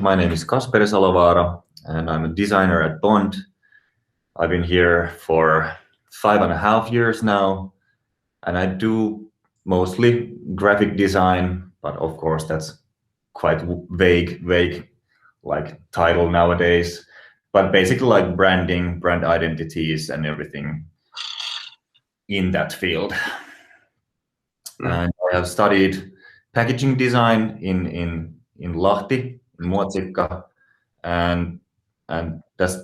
My name is Kasperi Salovaara, and I'm a designer at Bond. I've been here for 5.5 years now, and I do mostly graphic design, but of course that's quite vague like title nowadays. But basically like branding, brand identities, and everything in that field. And I have studied packaging design in Lahti, in Muotsikka, and that's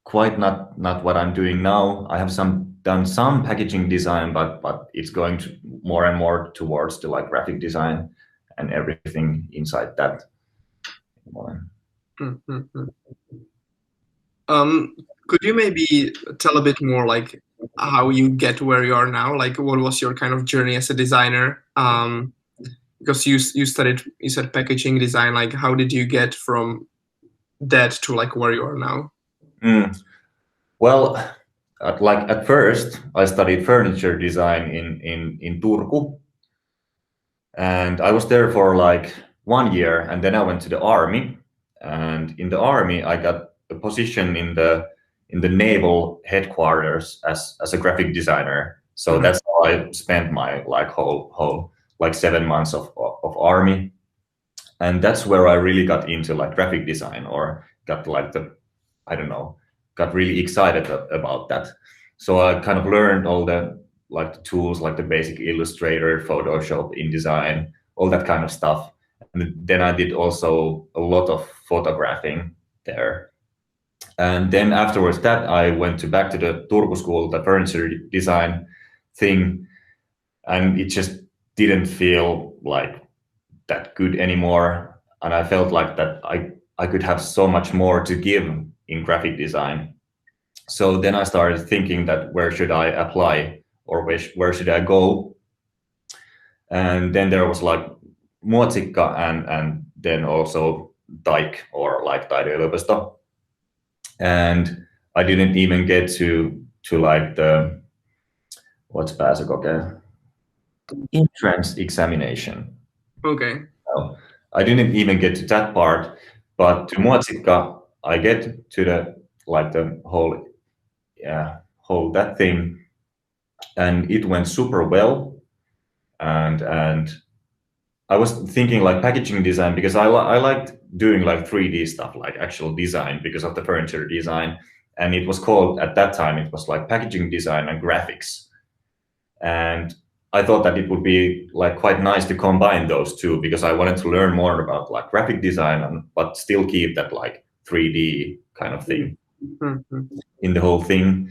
quite not what I'm doing now. I have done some packaging design, but it's going to more and more towards the like graphic design and everything inside that. Could you maybe tell a bit more like how you get where you are now? Like what was your kind of journey as a designer? Because you said packaging design, like how did you get from that to like where you are now? Well, at first I studied furniture design in Turku, and I was there for like 1 year, and then I went to the army, and in the army I got a position in the naval headquarters as a graphic designer. So that's how I spent my like whole like 7 months of army, and that's where I really got into like graphic design, or got like got really excited about that. So I kind of learned all the like the tools, like the basic Illustrator, Photoshop, InDesign, all that kind of stuff. And then I did also a lot of photographing there. And then afterwards that I went back to the Turku school, the furniture design thing, and it just didn't feel like that good anymore. And I felt like that I could have so much more to give in graphic design. So then I started thinking that where should I apply, or where should I go? And then there was like Muotsikka and then also Taik, or like Taideyliopisto. And I didn't even get to like the what's pääsykoke entrance examination. Okay. So I didn't even get to that part, but to Muotsikka I get to the whole that thing, and it went super well. And I was thinking like packaging design, because I liked doing like 3D stuff, like actual design, because of the furniture design. And it was called, at that time, it was like packaging design and graphics. And I thought that it would be like quite nice to combine those two, because I wanted to learn more about like graphic design, but still keep that like 3D kind of thing in the whole thing.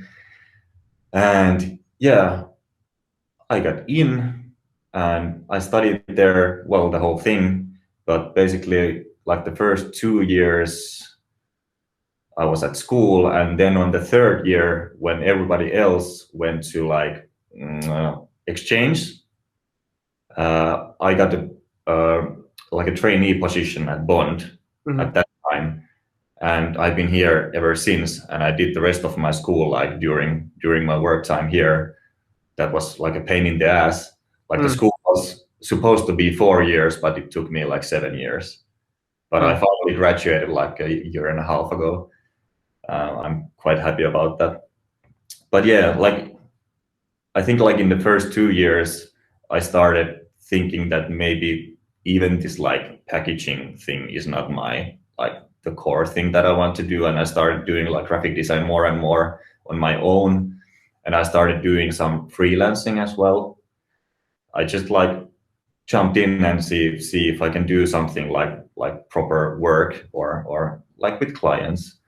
And yeah, I got in and I studied there, well, the whole thing, but basically like the first 2 years I was at school, and then on the 3rd year, when everybody else went to like exchange, I got like a trainee position at Bond at that time, and I've been here ever since. And I did the rest of my school like during my work time here. That was like a pain in the ass. Like the school was supposed to be 4 years, but it took me like 7 years. But I finally graduated like a year and a half ago. I'm quite happy about that. But yeah, like I think like in the first 2 years, I started thinking that maybe even this like packaging thing is not my like the core thing that I want to do. And I started doing like graphic design more and more on my own. And I started doing some freelancing as well. I just like jumped in and see if I can do something like proper work or like with clients.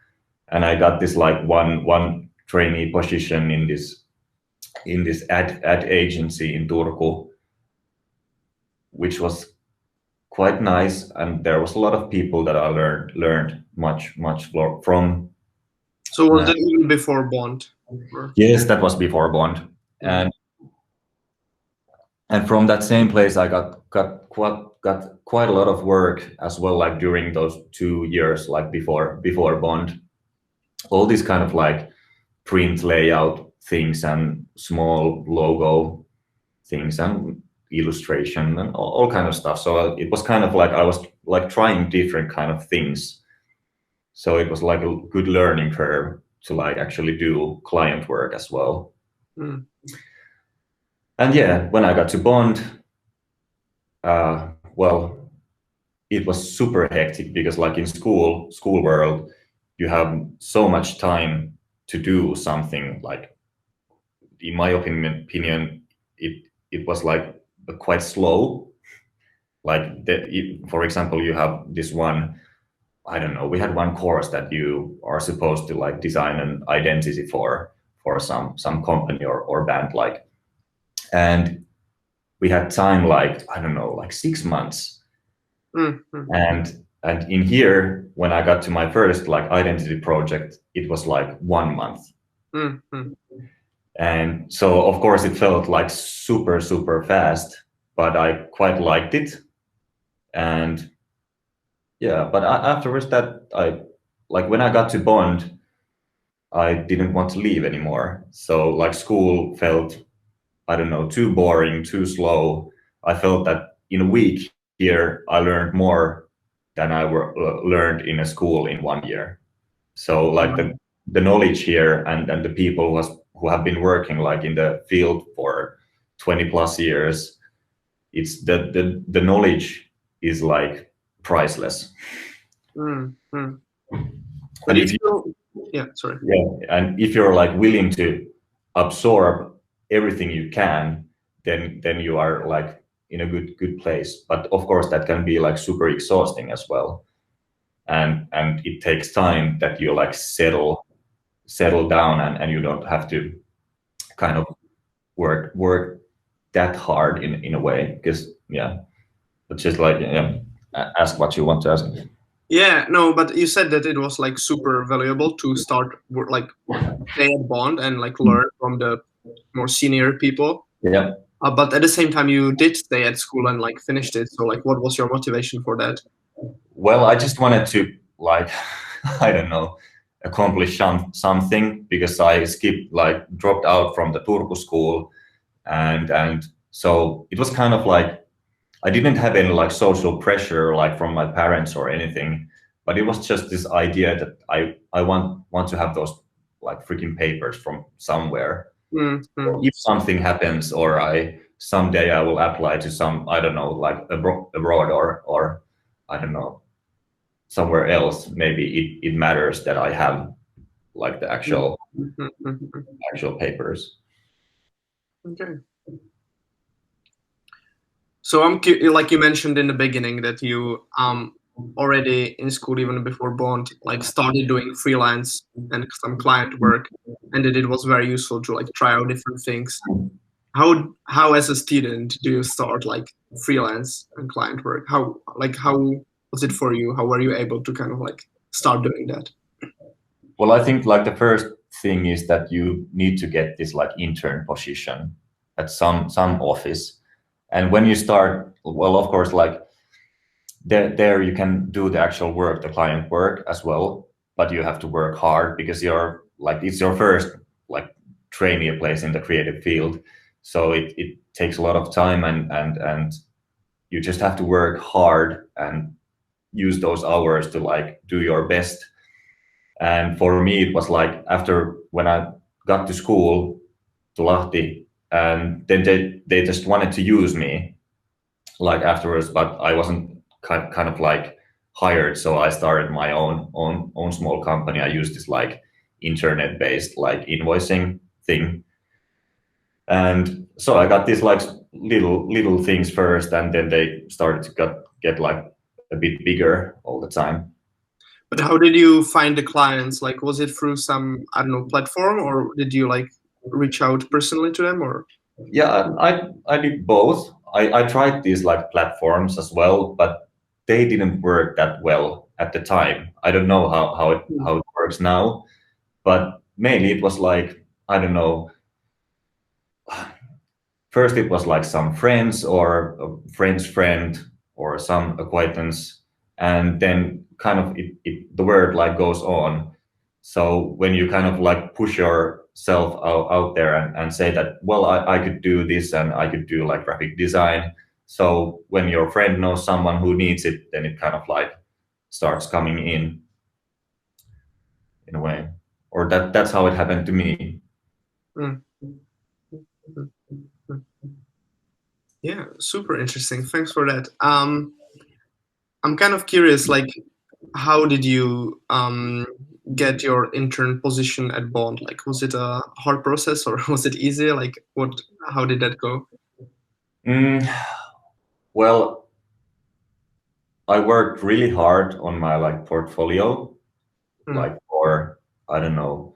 And I got this like one trainee position in this ad agency in Turku, which was quite nice, and there was a lot of people that I learned much from. So was that even before Bond? Yes, that was before Bond. And from that same place I got quite a lot of work as well, like during those 2 years, like before Bond. All this kind of like print layout things and small logo things and illustration and all kind of stuff. So it was kind of like I was like trying different kind of things. So it was like a good learning curve to like actually do client work as well. Mm. And yeah, when I got to Bond, well, it was super hectic because like in school world, you have so much time to do something. Like in my opinion, it was like quite slow. Like for example, you have this one, I don't know, we had one course that you are supposed to like design an identity for some company or band, like, and we had time like, I don't know, like 6 months. Mm-hmm. And in here, when I got to my first like identity project, it was like 1 month. Mm-hmm. And so of course it felt like super fast, but I quite liked it. And yeah, but afterwards that I like when I got to Bond, I didn't want to leave anymore. So like school felt, I don't know, too boring, too slow. I felt that in a week here I learned more than I learned in a school in 1 year. So like the knowledge here and the people who have been working like in the field for 20 plus years, it's the knowledge is like priceless. Mm-hmm. But And if if you, you, yeah, sorry. yeah, and if you're like willing to absorb everything you can, then you are like in a good place. But of course that can be like super exhausting as well. And it takes time that you like settle down and you don't have to kind of work that hard in a way, because yeah, it's just like, yeah, ask what you want to ask. Yeah, no, but you said that it was like super valuable to start like stay at Bond and like learn from the more senior people. Yeah. But at the same time, you did stay at school and like finished it. So like, what was your motivation for that? Well, I just wanted to like I don't know, accomplish something, because I skipped, like dropped out from the Turku school, and so it was kind of like I didn't have any like social pressure like from my parents or anything, but it was just this idea that I want to have those like freaking papers from somewhere. Mm-hmm. If something happens, or I someday I will apply to some, I don't know, like abroad or I don't know, somewhere else, maybe it matters that I have like the actual papers. Okay. So like you mentioned in the beginning that you already in school, even before Bond, like started doing freelance and some client work, and that it was very useful to like try out different things. How as a student do you start like freelance and client work? How was it for you? How were you able to kind of like start doing that? Well, I think like the first thing is that you need to get this like intern position at some office. And when you start, well, of course, like there you can do the actual work, the client work as well, but you have to work hard because you're like, it's your first like trainee place in the creative field. So it takes a lot of time, and you just have to work hard and use those hours to like do your best. And for me, it was like after when I got to school to Lahti, and then they just wanted to use me like afterwards, but I wasn't kind of like hired. So I started my own small company. I used this like internet based like invoicing thing. And so I got these like little things first, and then they started to get like a bit bigger all the time. But how did you find the clients? Like, was it through some, I don't know, platform, or did you like reach out personally to them, or? Yeah, I did both. I tried these like platforms as well, but they didn't work that well at the time. I don't know how it works now, but mainly it was like, I don't know. First it was like some friends or a friend's friend or some acquaintance, and then kind of the word like goes on. So when you kind of like push your myself out there and say that, well, I could do this and I could do like graphic design. So when your friend knows someone who needs it, then it kind of like starts coming in a way, or that's how it happened to me. Mm. Yeah, super interesting. Thanks for that. I'm kind of curious, like, how did you get your intern position at Bond? Like, was it a hard process or was it easy? Like, how did that go? Well, I worked really hard on my like portfolio, Mm. like for, I don't know,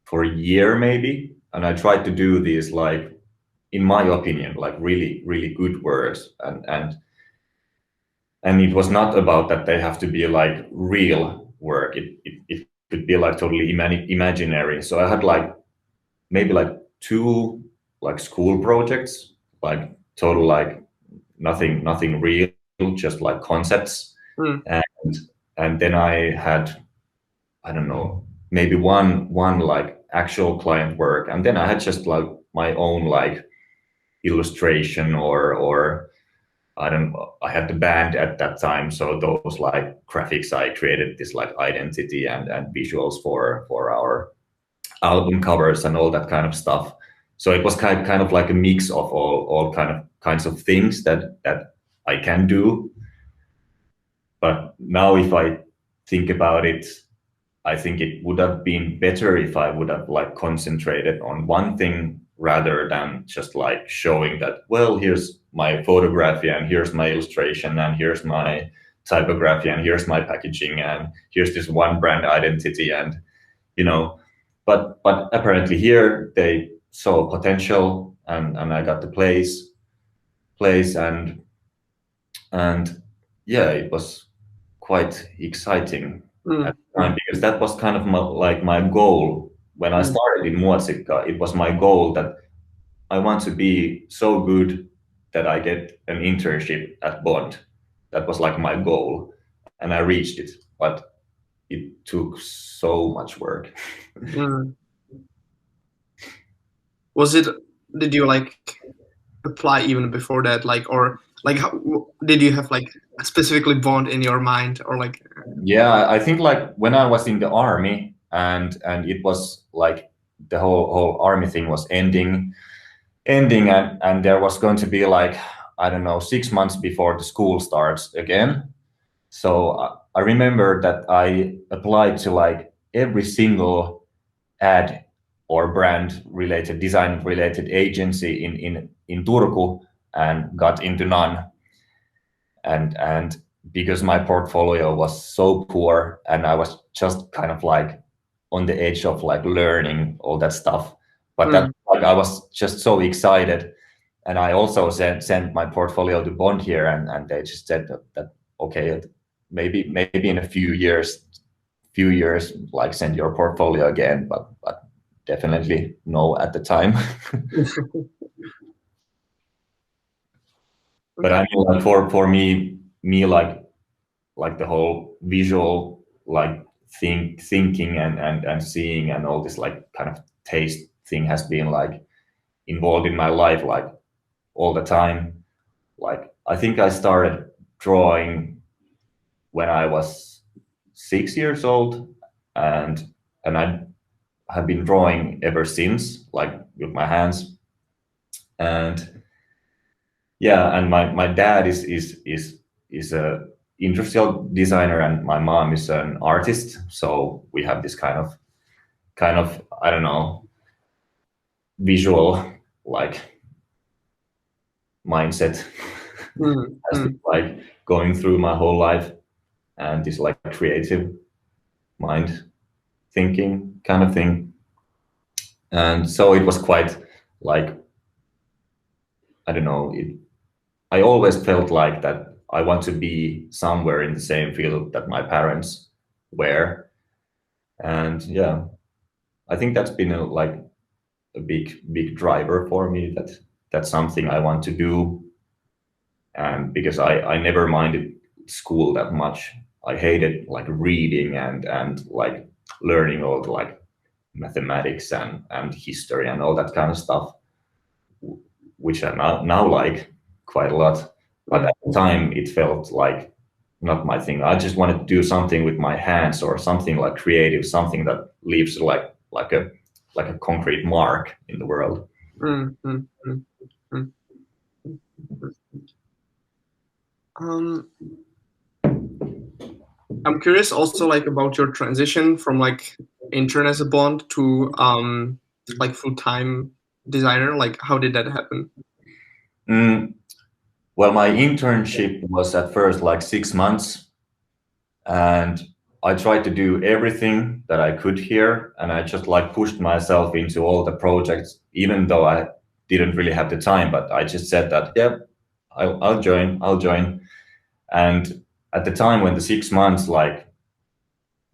for a year maybe, and I tried to do these like, in my opinion, like really really good works, and it was not about that they have to be like real work. It could be like totally imaginary. So I had like maybe like two like school projects, like total like nothing real, just like concepts, Mm. and then I had, I don't know, maybe one like actual client work, and then I had just like my own like illustration or I don't know, I had the band at that time, so those like graphics, I created this like identity and visuals for our album covers and all that kind of stuff. So it was kind of like a mix of all kinds of things that I can do. But now if I think about it, I think it would have been better if I would have like concentrated on one thing rather than just like showing that, well, here's my photography and here's my illustration and here's my typography and here's my packaging and here's this one brand identity, and you know, but apparently here they saw potential, and I got the place and yeah, it was quite exciting Mm. at the time because that was kind of my goal when I Mm. started in Muotsikka. It was my goal that I want to be so good that I get an internship at Bond. That was like my goal, and I reached it, but it took so much work. Mm. Was it? Did you like apply even before that, like, or like, did you have like specifically Bond in your mind, or like? Yeah, I think like when I was in the army and it was like the whole army thing was ending and there was going to be like, I don't know, 6 months before the school starts again. So I remember that I applied to like every single ad or brand related, design related agency in Turku and got into none. And because my portfolio was so poor and I was just kind of like on the edge of like learning all that stuff, but that Mm. like I was just so excited, and I also sent my portfolio to Bond here, and they just said that okay, maybe in a few years like send your portfolio again, but definitely no at the time. But I Okay. mean, like for me like the whole visual like thinking and seeing and all this like kind of taste thing has been like involved in my life like all the time. Like I think I started drawing when I was 6 years old, and I have been drawing ever since, like with my hands. And yeah, and my dad is a industrial designer, and my mom is an artist. So we have this kind of I don't know, visual like mindset Mm. has been Mm. like going through my whole life, and this like creative mind thinking kind of thing. And so it was quite like, I don't know, I always felt like that I want to be somewhere in the same field that my parents were. And yeah, I think that's been like a big driver for me, that that's something I want to do. And because I never minded school that much. I hated like reading and like learning all the like mathematics and history and all that kind of stuff, which I now like quite a lot. But at the time, it felt like not my thing. I just wanted to do something with my hands or something like creative, something that leaves like a concrete mark in the world. I'm curious also like about your transition from like intern as a bond to like full-time designer. Like how did that happen? Well, my internship was at first like 6 months, and I tried to do everything that I could here, and I just like pushed myself into all the projects, even though I didn't really have the time. But I just said that, yeah, I'll join. And at the time when the 6 months like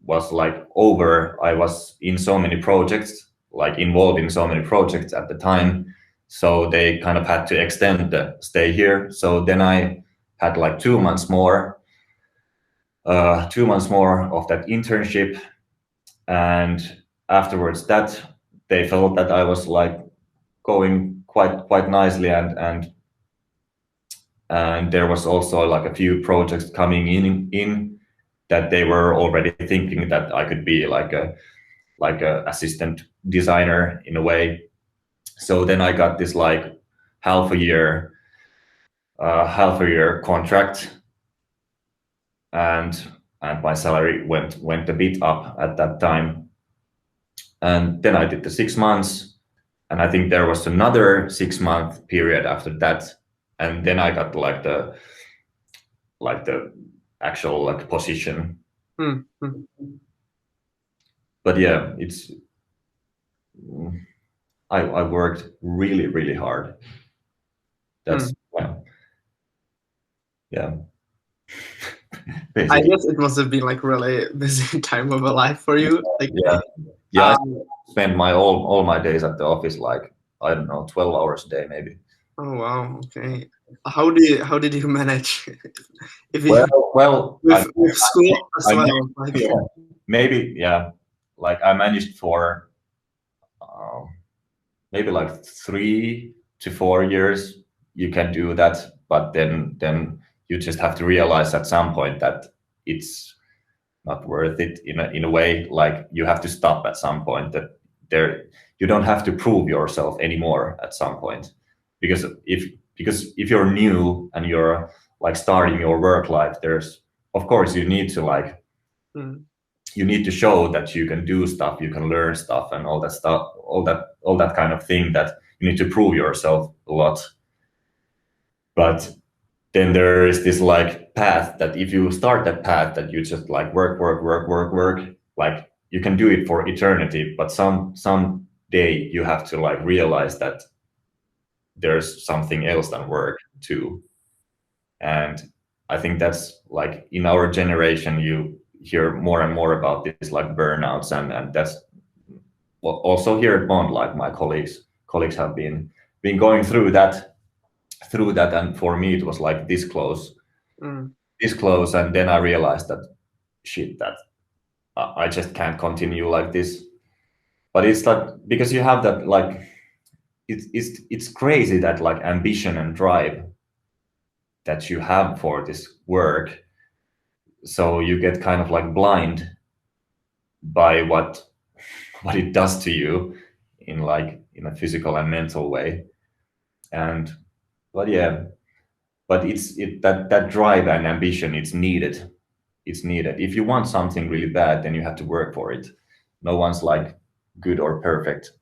was like over, I was in so many projects, like involved in so many projects at the time. So they kind of had to extend the stay here. So then I had like 2 months more, 2 months more of that internship. And afterwards that they felt that I was like going quite nicely, and there was also like a few projects coming in that they were already thinking that I could be like a assistant designer in a way. So then I got this like half a year contract, and my salary went a bit up at that time. And then I did the 6 months, and I think there was another 6 month period after that, and then I got the actual like position. But yeah, it's I worked really hard. That's well, yeah. I guess it must have been like really busy time of a life for you. Like I spend all my days at the office, like I don't know, 12 hours a day maybe. Oh wow, okay. How did you manage? If you well with school as well? Like, maybe like I managed for maybe like 3 to 4 years you can do that, but then you just have to realize at some point that it's not worth it in a way. Like you have to stop at some point, that there you don't have to prove yourself anymore at some point, because if you're new and you're like starting your work life, there's of course you need to like you need to show that you can do stuff, you can learn stuff, and all that stuff, all that kind of thing, that you need to prove yourself a lot. But then there is this like path that if you start that path, that you just like work, like you can do it for eternity, but some day you have to like realize that there's something else than work too. And I think that's like in our generation, you hear more and more about this like burnouts, and that's also here at Bond, like my colleagues have been going through that, and for me it was like this close, and then I realized that shit, that I just can't continue like this. But it's like, because you have that like it's crazy, that like ambition and drive that you have for this work, so you get kind of like blind by what it does to you in a physical and mental way. And but it's that drive and ambition, it's needed. If you want something really bad, then you have to work for it. No one's like good or perfect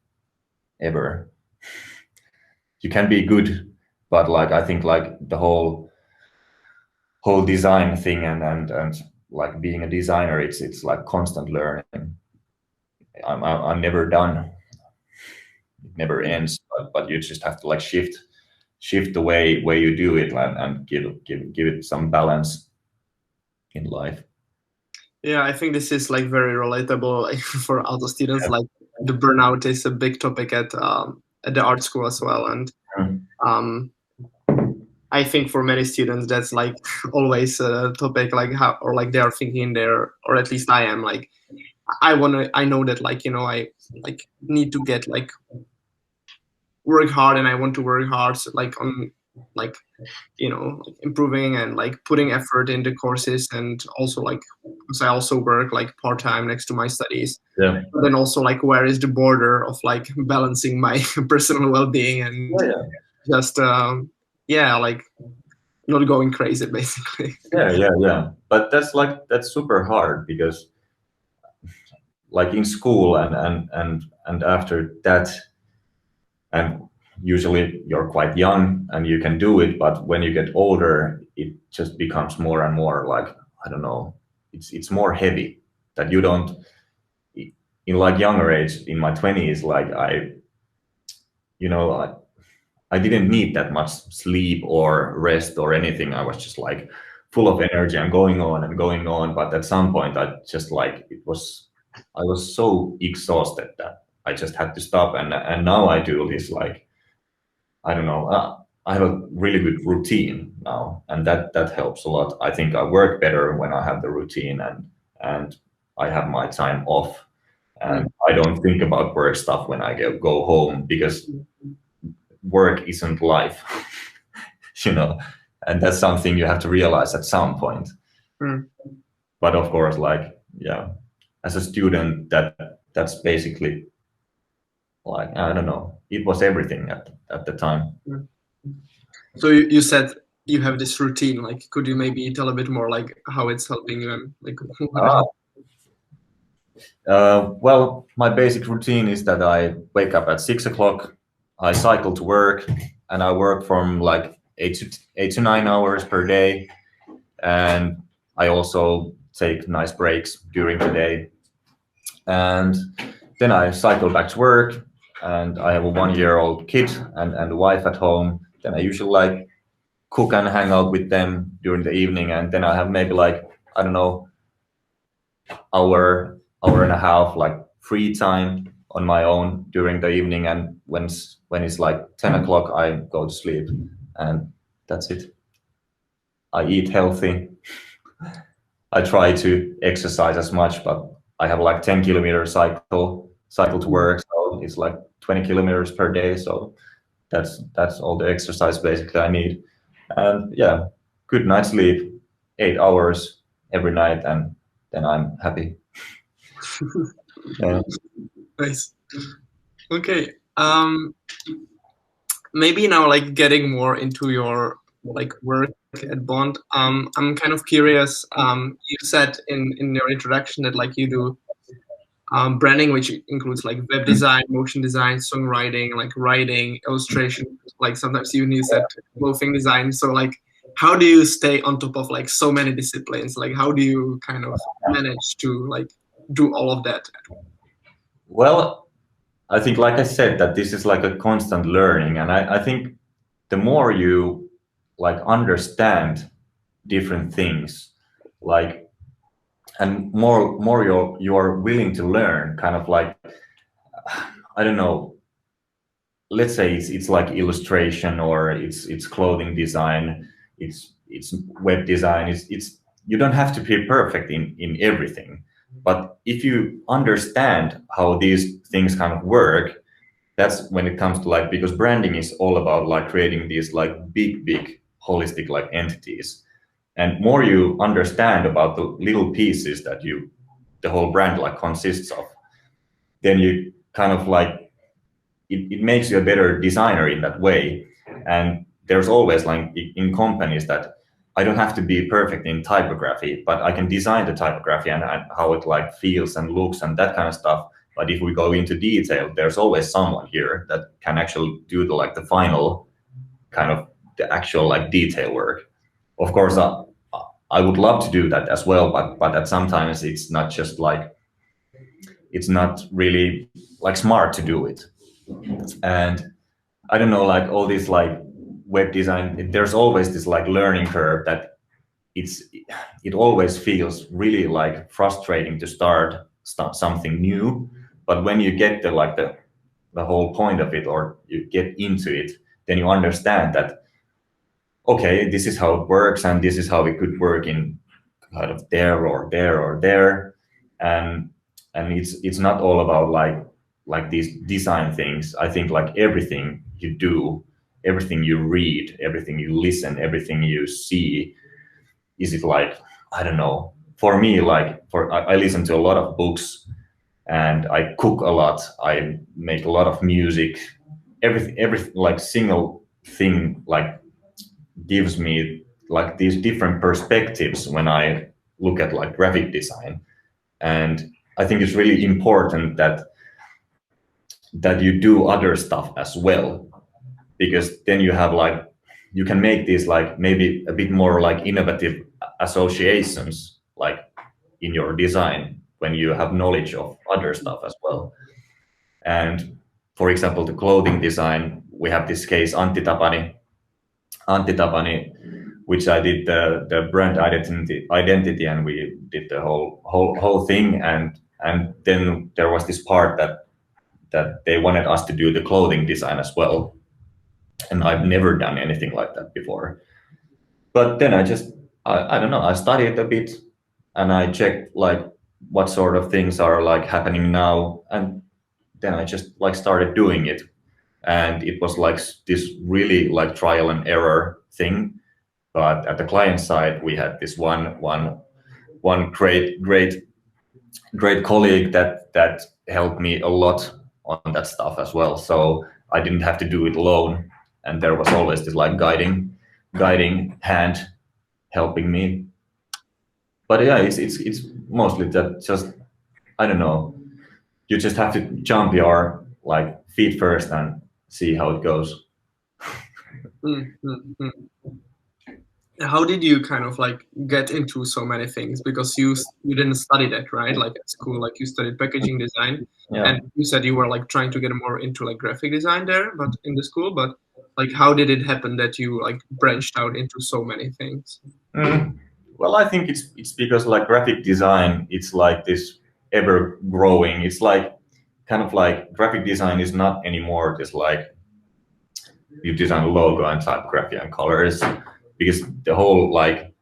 ever. You can be good, but like I think like the whole design thing, and like being a designer, it's like constant learning. I'm never done. It never ends, but you just have to like shift the way you do it, and give it some balance in life. Yeah, I think this is like very relatable like, for other students. Like the burnout is a big topic at the art school as well, and I think for many students that's like always a topic, like how, or like they are thinking there, or at least I am like, I know that like, you know, I like need to get like work hard, and I want to work hard, so, like on like, you know, like improving and like putting effort into courses, and also like because I also work like part-time next to my studies. Yeah. But then also like where is the border of like balancing my personal well-being and Yeah. just yeah, like not going crazy basically. Yeah. But that's super hard because like in school and after that, and usually you're quite young and you can do it, but when you get older, it just becomes more and more like, I don't know, it's more heavy that you don't in like younger age in my 20s, like you know, I didn't need that much sleep or rest or anything. I was just like full of energy and going on and going on. But at some point, I just like I was so exhausted that I just had to stop. And now I do this like, I don't know. I have a really good routine now, and that helps a lot. I think I work better when I have the routine and I have my time off, and I don't think about work stuff when I go home because work isn't life, you know, and that's something you have to realize at some point. Mm. But of course, like, yeah, as a student, that's basically like, I don't know, it was everything at the time. Mm. So you said you have this routine. Like, could you maybe tell a bit more like how it's helping you and like? Well, my basic routine is that I wake up at 6 o'clock, I cycle to work, and I work from like 8 to 9 hours per day. And I also take nice breaks during the day. And then I cycle back to work, and I have a 1-year-old kid and a wife at home. Then I usually like cook and hang out with them during the evening. And then I have maybe like, I don't know, hour and a half like free time on my own during the evening, and when it's like 10 o'clock I go to sleep, and that's it. I eat healthy. I try to exercise as much, but I have like 10-kilometer cycle to work, so it's like 20 kilometers per day, so that's all the exercise basically I need. And yeah, good night's sleep, 8 hours every night, and then I'm happy. Yeah. Nice. Okay. Maybe now like getting more into your like work at Bond. I'm kind of curious. You said in your introduction that like you do branding, which includes like web design, motion design, songwriting, like writing, illustration. Like sometimes you need said clothing design. So like, how do you stay on top of like so many disciplines? Like, how do you kind of manage to like do all of that? Well, I think, like I said, that this is like a constant learning, and I think the more you like understand different things, like, and more you're willing to learn, kind of like, I don't know. Let's say it's like illustration, or it's clothing design, it's web design. It's you don't have to be perfect in everything, but if you understand how these things kind of work, that's when it comes to like, because branding is all about like creating these like big holistic like entities, and more you understand about the little pieces that the whole brand like consists of, then you kind of like it makes you a better designer in that way. And there's always like in companies that I don't have to be perfect in typography, but I can design the typography and how it like feels and looks and that kind of stuff. But if we go into detail, there's always someone here that can actually do the final kind of the actual like detail work. Of course, I would love to do that as well, but at sometimes it's not just like, it's not really like smart to do it. And I don't know, like all this like web design, there's always this like learning curve that it always feels really like frustrating to start something new. But when you get the whole point of it, or you get into it, then you understand that, okay, this is how it works, and this is how it could work in kind of there or there or there. And and it's not all about like these design things. I think like everything you do, everything you read, everything you listen, everything you see, is it like, I don't know, for me, like I listen to a lot of books, and I cook a lot, I make a lot of music. Everything like single thing like gives me like these different perspectives when I look at like graphic design. And I think it's really important that you do other stuff as well, because then you have like, you can make these like maybe a bit more like innovative associations like in your design when you have knowledge of other stuff as well. And for example, the clothing design, we have this case Antti Tapani, which I did the brand identity, and we did the whole thing. And then there was this part that they wanted us to do the clothing design as well, and I've never done anything like that before. But then I don't know, I studied a bit, and I checked like what sort of things are like happening now, and then I just like started doing it. And it was like this really like trial and error thing. But at the client side, we had this one great colleague that helped me a lot on that stuff as well. So I didn't have to do it alone, and there was always this like guiding hand helping me. But yeah, it's mostly that, just I don't know, you just have to jump your like feet first and see how it goes. Mm, mm, mm. How did you kind of like get into so many things? Because you didn't study that, right? Like at school, like you studied packaging design, Yeah. and you said you were like trying to get more into like graphic design there, but in the school. But like, how did it happen that you like branched out into so many things? Well, I think it's because like graphic design, it's like this ever growing. It's like kind of like graphic design is not anymore just like you design a logo and typography and colors, because the whole like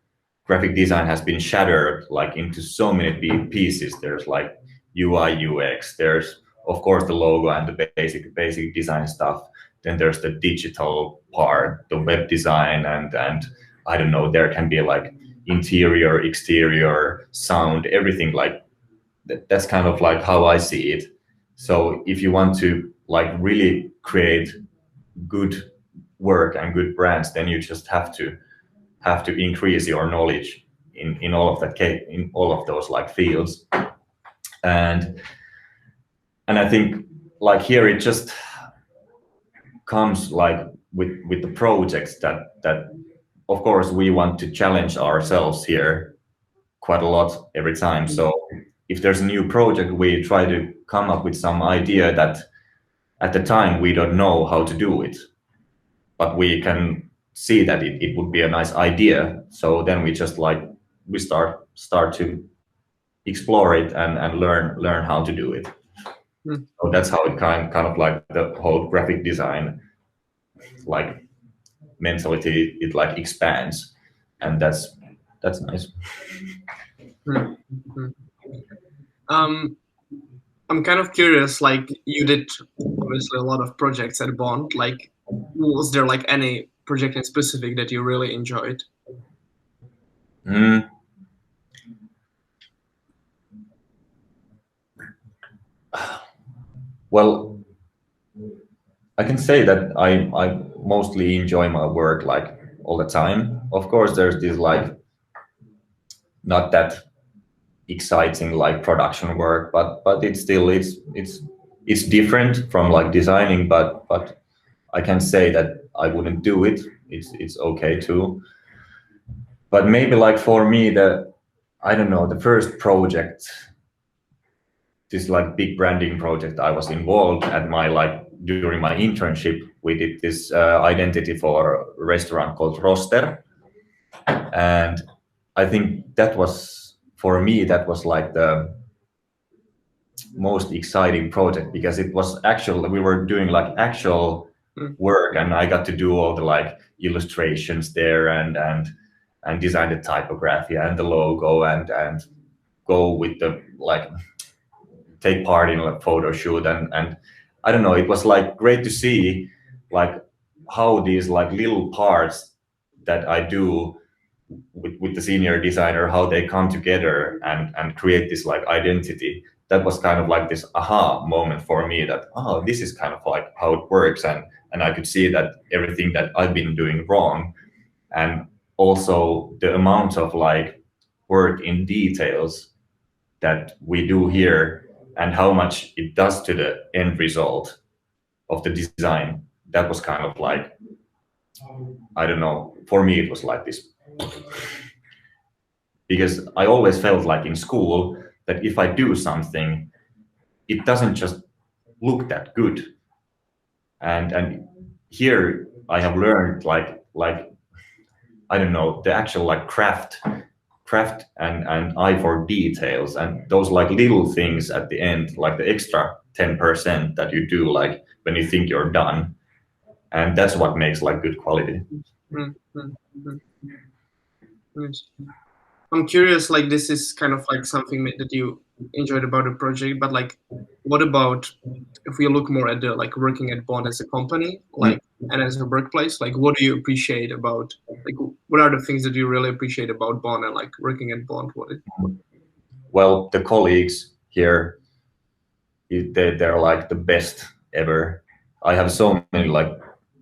graphic design has been shattered like into so many pieces. There's like UI, UX. There's of course the logo and the basic design stuff. Then there's the digital part, the web design, and I don't know. There can be like interior, exterior, sound, everything like that's kind of like how I see it. So if you want to like really create good work and good brands, then you just have to increase your knowledge in all of that case, in all of those like fields. And I think like here it just comes like with the projects that of course we want to challenge ourselves here quite a lot every time. So if there's a new project, we try to come up with some idea that at the time we don't know how to do it, but we can see that it would be a nice idea. So then we just like we start to explore it and learn how to do it. So that's how it kind of like the whole graphic design like mentality, it like expands, and that's nice. I'm kind of curious, like you did obviously a lot of projects at Bond. Like, was there like any project in specific that you really enjoyed? Well, I can say that I mostly enjoy my work like all the time. Of course, there's this like not that exciting like production work, but it's still it's different from like designing. But I can say that I wouldn't do it. It's okay too. But maybe like for me, I don't know, the first project, this like big branding project I was involved at my like during my internship, we did this identity for a restaurant called Roster. And I think that was, for me, that was like the most exciting project, because it was actual, we were doing like actual work, and I got to do all the like illustrations there and design the typography and the logo and go with the like take part in a photo shoot, and I don't know, it was like great to see like how these like little parts that I do with the senior designer, how they come together and create this like identity. That was kind of like this aha moment for me, that oh, this is kind of like how it works, and I could see that everything that I've been doing wrong, and also the amount of like work in details that we do here and how much it does to the end result of the design. That was kind of like, I don't know, for me it was like this, because I always felt like in school that if I do something, it doesn't just look that good. And here I have learned like I don't know, the actual like craft and eye for details, and those like little things at the end, like the extra 10% that you do like when you think you're done, and that's what makes like good quality. Yes. I'm curious, like this is kind of like something that you enjoyed about the project, but like what about if we look more at the like working at Bond as a company, like and as a workplace, like what do you appreciate about, like what are the things that you really appreciate about Bond and like working at Bond? Well, the colleagues here, they're like the best ever. I have so many like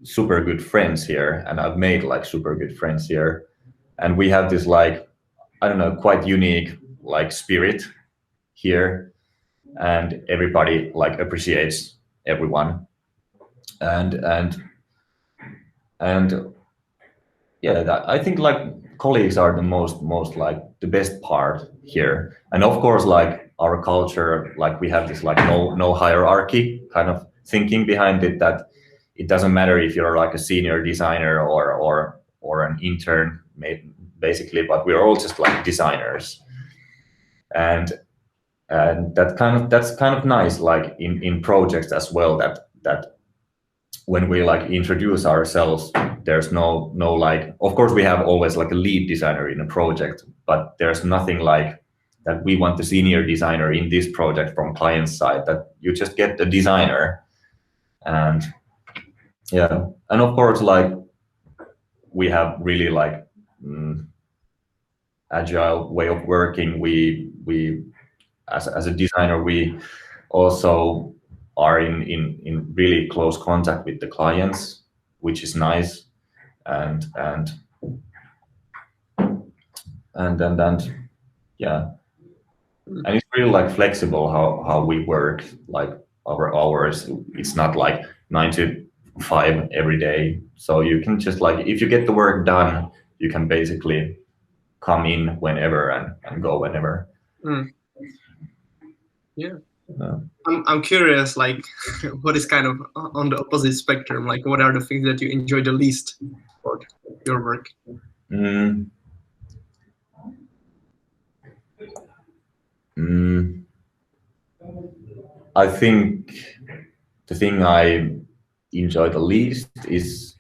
super good friends here, and I've made like super good friends here, and we have this like, I don't know, quite unique like spirit here, and everybody like appreciates everyone, and yeah, I think like colleagues are the most like the best part here, and of course like our culture, like we have this like no hierarchy kind of thinking behind it, that it doesn't matter if you're like a senior designer or an intern, basically, but we're all just like designers, and that's kind of nice, like in projects as well, that when we like introduce ourselves, there's no like, of course we have always like a lead designer in a project, but there's nothing like that we want the senior designer in this project from client side, that you just get the designer. And yeah, and of course like we have really like agile way of working. We as a designer, we also are in really close contact with the clients, which is nice, and yeah, and it's really like flexible how we work, like our hours. It's not like 9 to 5 every day, so you can just like, if you get the work done, you can basically come in whenever and go whenever. Yeah. I'm curious, like, what is kind of on the opposite spectrum? Like, what are the things that you enjoy the least about your work? I think the thing I enjoy the least is,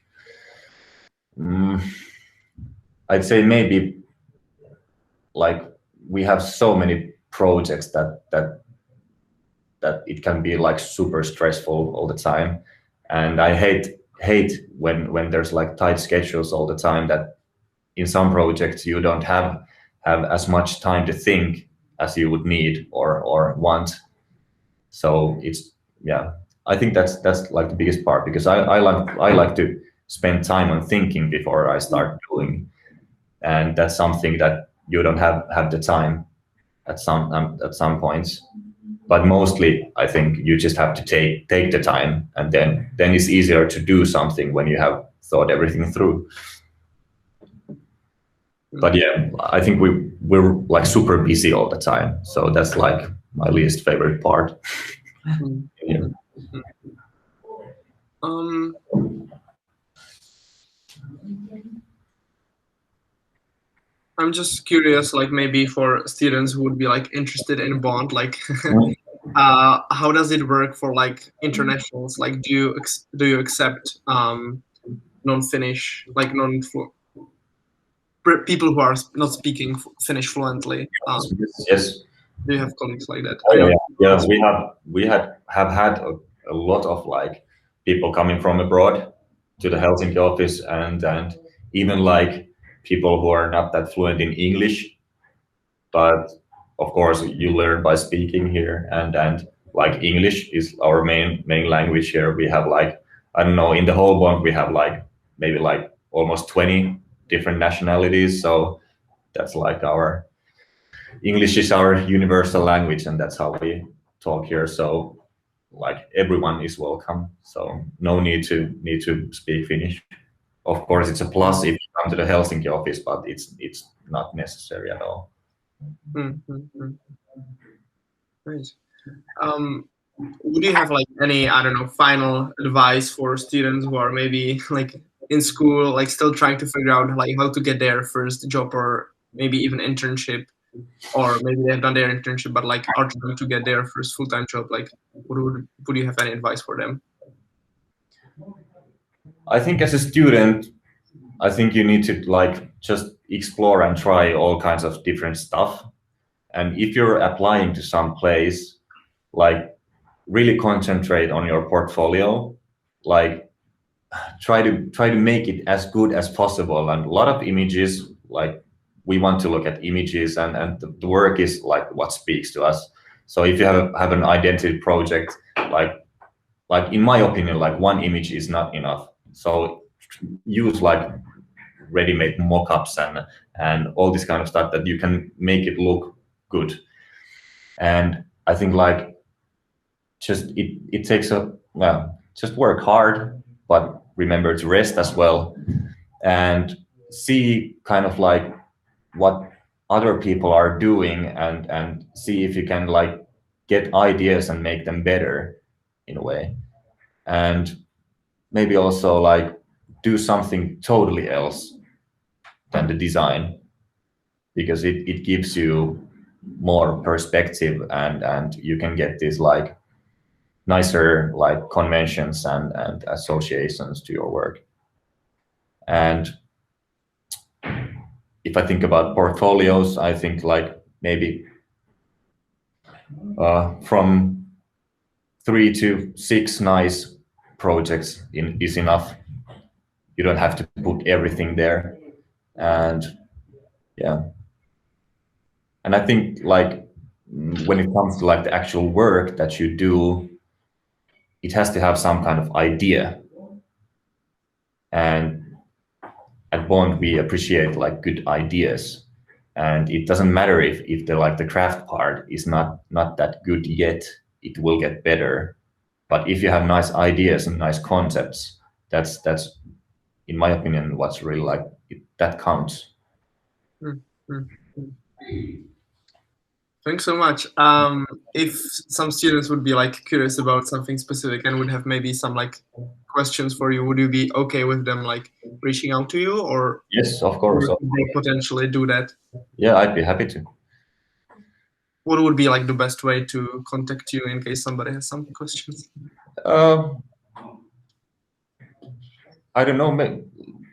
I'd say maybe like we have so many projects that it can be like super stressful all the time, and I hate when there's like tight schedules all the time, that in some projects you don't have as much time to think as you would need or want. So it's, yeah, I think that's like the biggest part, because I like to spend time on thinking before I start doing, and that's something that you don't have the time at some points. But mostly, I think you just have to take the time, and then it's easier to do something when you have thought everything through. But yeah, I think we're like super busy all the time, so that's like my least favorite part. Yeah. I'm just curious, like maybe for students who would be like interested in Bond, like how does it work for like internationals? Like, do you accept non-Finnish, like people who are not speaking Finnish fluently? Yes. Do you have colleagues like that? Oh, I know. yeah. We have had a lot of like people coming from abroad to the Helsinki office, and even like people who are not that fluent in English, but of course you learn by speaking here, and like English is our main language here. We have like, I don't know, in the whole bond we have like maybe like almost 20 different nationalities, so that's like our English is our universal language, and that's how we talk here. So like everyone is welcome. So no need to speak Finnish. Of course, it's a plus if you come to the Helsinki office, but it's not necessary at all. Great. Would you have like any, I don't know, final advice for students who are maybe like in school, like still trying to figure out like how to get their first job or maybe even internship, or maybe they have done their internship but like are trying to get their first full-time job? Like, would you have any advice for them? I think as a student, I think you need to like just explore and try all kinds of different stuff. And if you're applying to some place, like really concentrate on your portfolio, like try to make it as good as possible. And a lot of images, like we want to look at images, and the work is like what speaks to us. So if you have an identity project, like in my opinion, like one image is not enough. So use like ready-made mock-ups and all this kind of stuff that you can make it look good. And I think like just it takes a, well, just work hard, but remember to rest as well, and see kind of like what other people are doing, and see if you can like get ideas and make them better in a way. And maybe also like do something totally else than the design, because it gives you more perspective, and you can get these like nicer like conventions and associations to your work. And if I think about portfolios, I think like maybe from 3 to 6 nice projects is enough. You don't have to put everything there. And yeah, and I think like when it comes to like the actual work that you do, it has to have some kind of idea. And at Bond we appreciate like good ideas, and it doesn't matter if the like the craft part is not that good yet. It will get better, but if you have nice ideas and nice concepts, that's in my opinion what's really like that counts. Thanks so much. If some students would be like curious about something specific and would have maybe some like questions for you, would you be okay with them like reaching out to you, or Yes, of course. would they potentially do that? Yeah, I'd be happy to. What would be like the best way to contact you in case somebody has some questions? I don't know.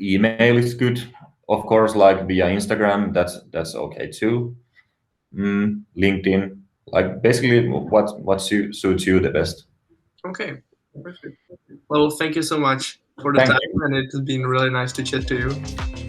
Email is good, of course. Like via Instagram, that's okay too. LinkedIn, like basically what suits you the best. Okay, perfect. Well, thank you so much for the Thank time, you. and it has been really nice to chat to you.